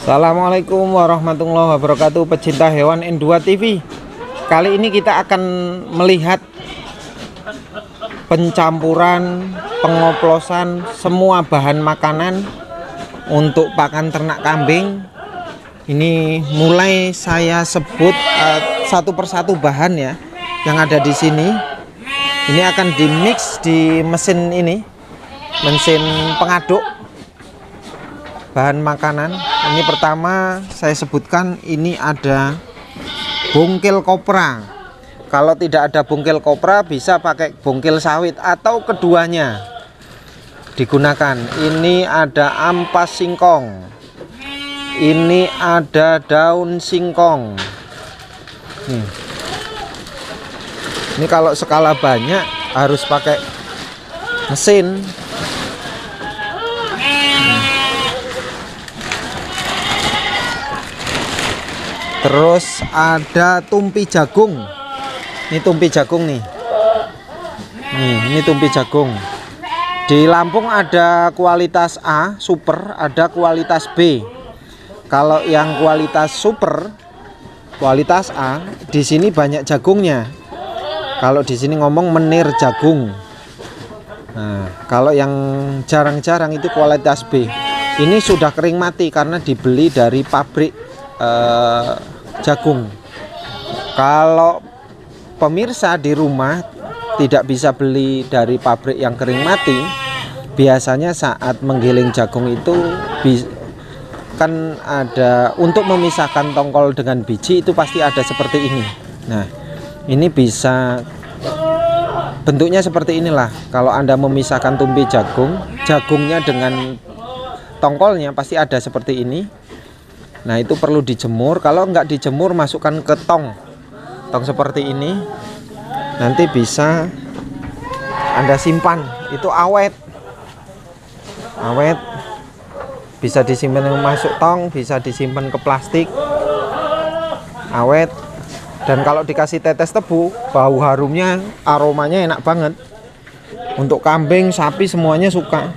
Assalamualaikum warahmatullahi wabarakatuh, pecinta hewan N2 TV. Kali ini kita akan melihat pencampuran, pengoplosan semua bahan makanan untuk pakan ternak kambing. Ini mulai saya sebut satu persatu bahan ya yang ada di sini. Ini akan dimix di mesin ini, mesin pengaduk bahan makanan. Ini pertama saya sebutkan, ini ada bungkil kopra. Kalau tidak ada bungkil kopra bisa pakai bungkil sawit atau keduanya digunakan. Ini ada ampas singkong, ini ada daun singkong. Ini kalau skala banyak harus pakai mesin. Terus ada tumpi jagung. Ini tumpi jagung nih. Ini tumpi jagung. Di Lampung ada kualitas A, super, ada kualitas B. Kalau yang kualitas super, kualitas A, di sini banyak jagungnya. Kalau di sini ngomong menir jagung. Nah, kalau yang jarang-jarang itu kualitas B. Ini sudah kering mati karena dibeli dari pabrik jagung. Kalau pemirsa di rumah tidak bisa beli dari pabrik yang kering mati, biasanya saat menggiling jagung itu kan ada untuk memisahkan tongkol dengan biji, itu pasti ada seperti ini. Nah, ini bisa bentuknya seperti inilah. Kalau Anda memisahkan tumpi jagung, jagungnya dengan tongkolnya pasti ada seperti ini. Nah, itu perlu dijemur. Kalau nggak dijemur, masukkan ke tong seperti ini. Nanti bisa Anda simpan. Itu awet. Bisa disimpan masuk tong, bisa disimpan ke plastik. Awet. Dan kalau dikasih tetes tebu, bau harumnya, aromanya enak banget. Untuk kambing, sapi semuanya suka.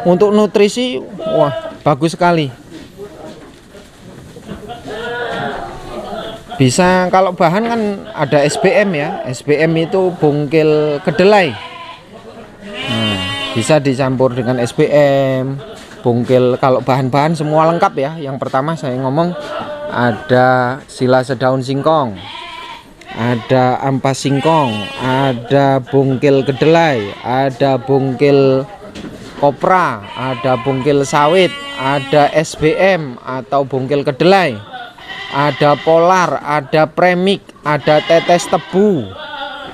Untuk nutrisi, wah, bagus sekali. Bisa, kalau bahan kan ada SBM ya. SBM itu bungkil kedelai. Nah, bisa dicampur dengan SBM, bungkil. Kalau bahan-bahan semua lengkap ya. Yang pertama saya ngomong ada silase daun singkong, ada ampas singkong, ada bungkil kedelai, ada bungkil kopra, ada bungkil sawit, ada SBM atau bungkil kedelai, ada polar, ada premik, ada tetes tebu,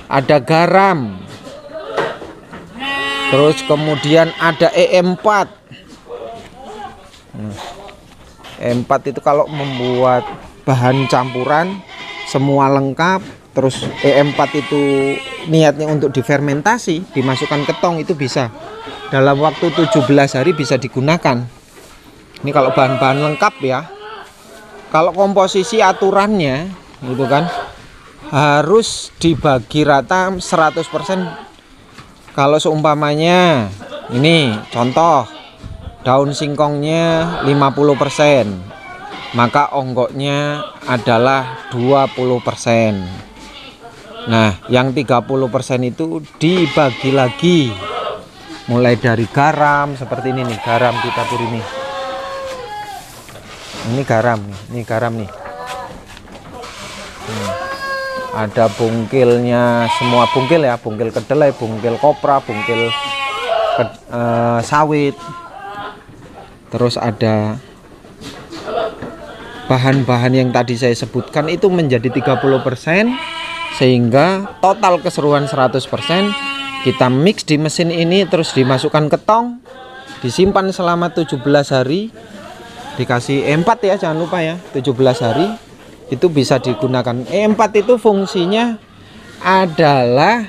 ada garam. Terus kemudian ada EM4. EM4 itu kalau membuat bahan campuran semua lengkap. Terus EM4 itu niatnya untuk difermentasi, dimasukkan ke tong, itu bisa dalam waktu 17 hari bisa digunakan. Ini kalau bahan-bahan lengkap ya. Kalau komposisi aturannya gitu kan harus dibagi rata 100%. Kalau seumpamanya ini contoh daun singkongnya 50%, maka onggoknya adalah 20%. Nah, yang 30% itu dibagi lagi mulai dari garam seperti ini nih, garam ditabur ini. Ini garam nih. Ada bungkilnya, semua bungkil ya, bungkil kedelai, bungkil kopra, bungkil sawit. Terus ada bahan-bahan yang tadi saya sebutkan itu menjadi 30%, sehingga total keseruan 100%. Kita mix di mesin ini, terus dimasukkan ke tong, disimpan selama 17 hari. Dikasih E4 ya, jangan lupa ya, 17 hari itu bisa digunakan. E4 itu fungsinya adalah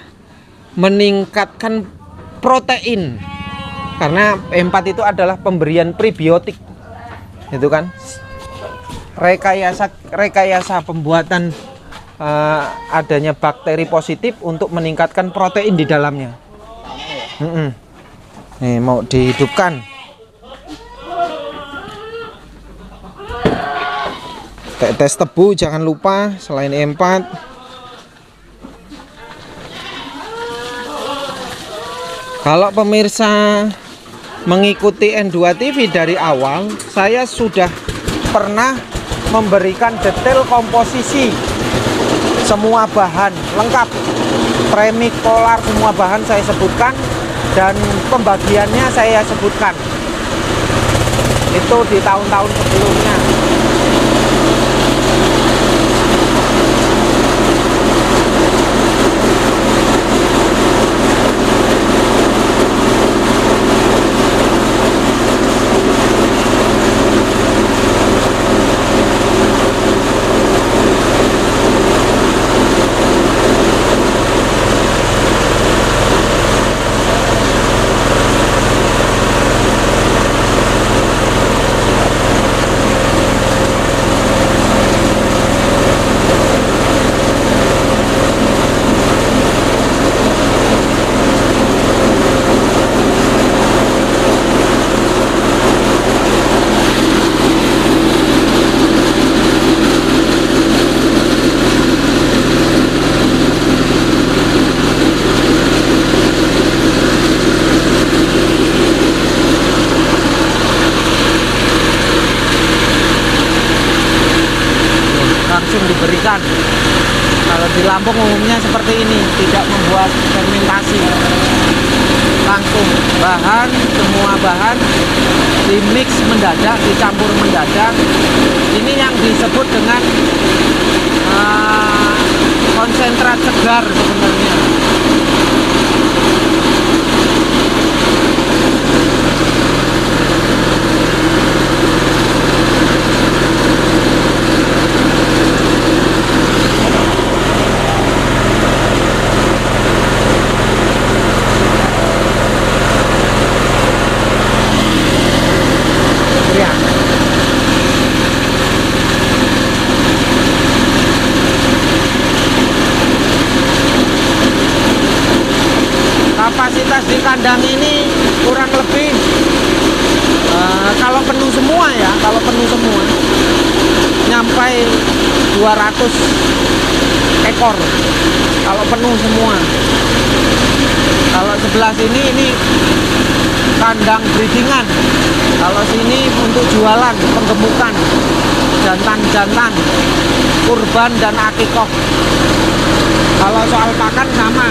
meningkatkan protein, karena E4 itu adalah pemberian prebiotik, itu kan rekayasa pembuatan adanya bakteri positif untuk meningkatkan protein di dalamnya. Nih mau dihidupkan. tes tebu jangan lupa selain E4. Kalau pemirsa mengikuti N2 TV dari awal, saya sudah pernah memberikan detail komposisi semua bahan lengkap, premix, polar, semua bahan saya sebutkan, dan pembagiannya saya sebutkan. Itu di tahun-tahun sebelumnya. Langsung diberikan. Kalau di Lampung umumnya seperti ini, tidak membuat fermentasi, langsung bahan, semua bahan di mix mendadak, dicampur mendadak. Ini yang disebut dengan konsentrat segar sebenarnya. Kapasitas di kandang ini kurang lebih kalau penuh semua ya, kalau penuh semua nyampai 200 ekor kalau penuh semua. Kalau sebelah sini ini kandang breedingan, kalau sini untuk jualan, penggemukan, jantan-jantan, kurban dan akikoh. Kalau soal pakan sama.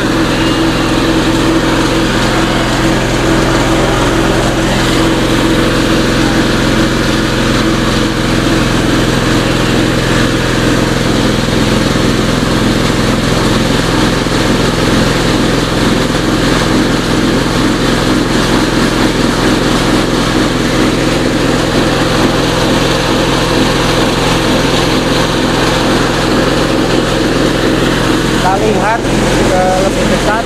Kita lihat lebih dekat.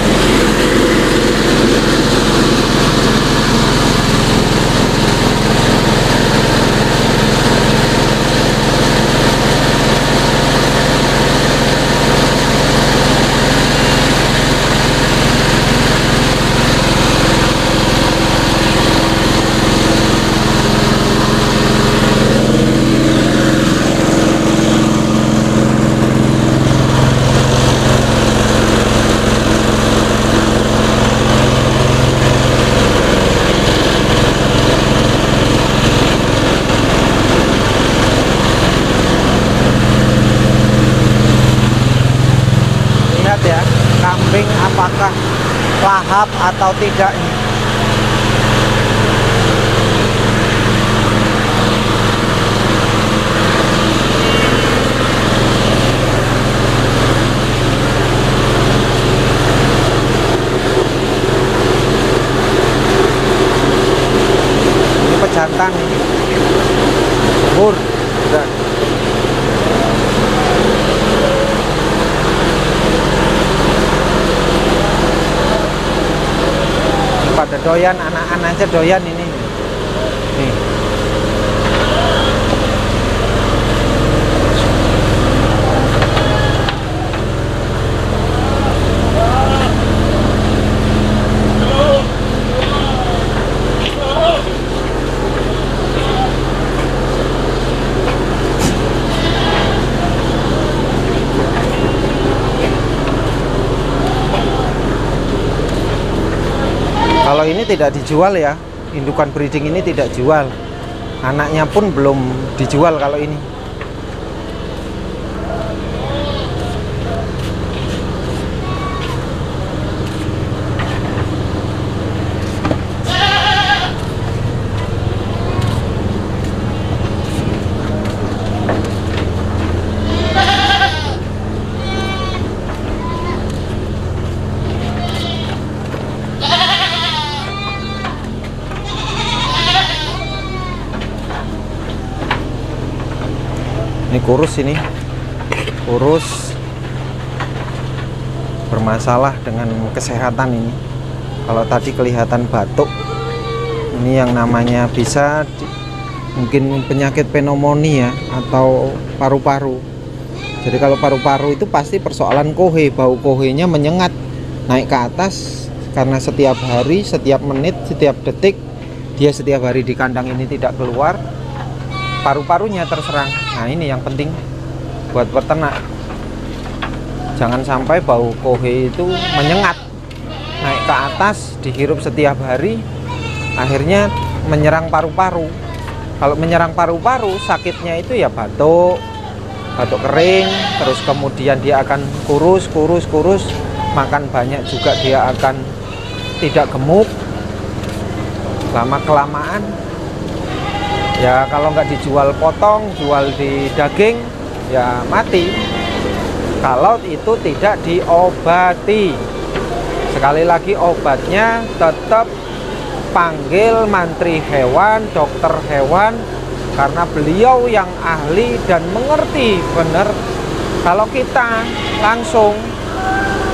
Ya, kambing apakah lahap atau tidak ini. Ini pejantan ini. Bur, udah. Pada doyan, anak-anak aja doyan ini. Nih. Kalau ini tidak dijual ya, indukan breeding ini tidak jual. Anaknya pun belum dijual kalau ini. Ini kurus bermasalah dengan kesehatan ini. Kalau tadi kelihatan batuk, ini yang namanya bisa mungkin penyakit pneumonia atau paru-paru. Jadi kalau paru-paru itu pasti persoalan kohe, bau kohenya menyengat naik ke atas karena setiap hari, setiap menit, setiap detik dia setiap hari di kandang ini tidak keluar, paru-parunya terserang. Nah ini yang penting buat peternak, jangan sampai bau kohe itu menyengat naik ke atas, dihirup setiap hari, akhirnya menyerang paru-paru. Kalau menyerang paru-paru, sakitnya itu ya batuk kering, terus kemudian dia akan kurus, makan banyak juga dia akan tidak gemuk, lama kelamaan ya kalau nggak dijual potong, jual di daging ya mati. Kalau itu tidak diobati, sekali lagi obatnya tetap panggil mantri hewan, dokter hewan, karena beliau yang ahli dan mengerti benar. Kalau kita langsung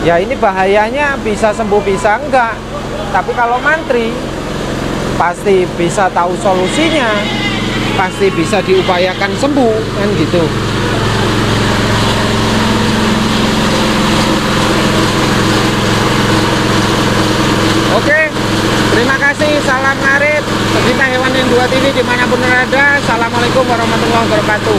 ya ini bahayanya, bisa sembuh bisa enggak, tapi kalau mantri pasti bisa tahu solusinya, pasti bisa diupayakan sembuh kan gitu. Oke, terima kasih, salam ngarit pecinta hewan yang 2 TV dimanapun berada. Assalamualaikum warahmatullahi wabarakatuh.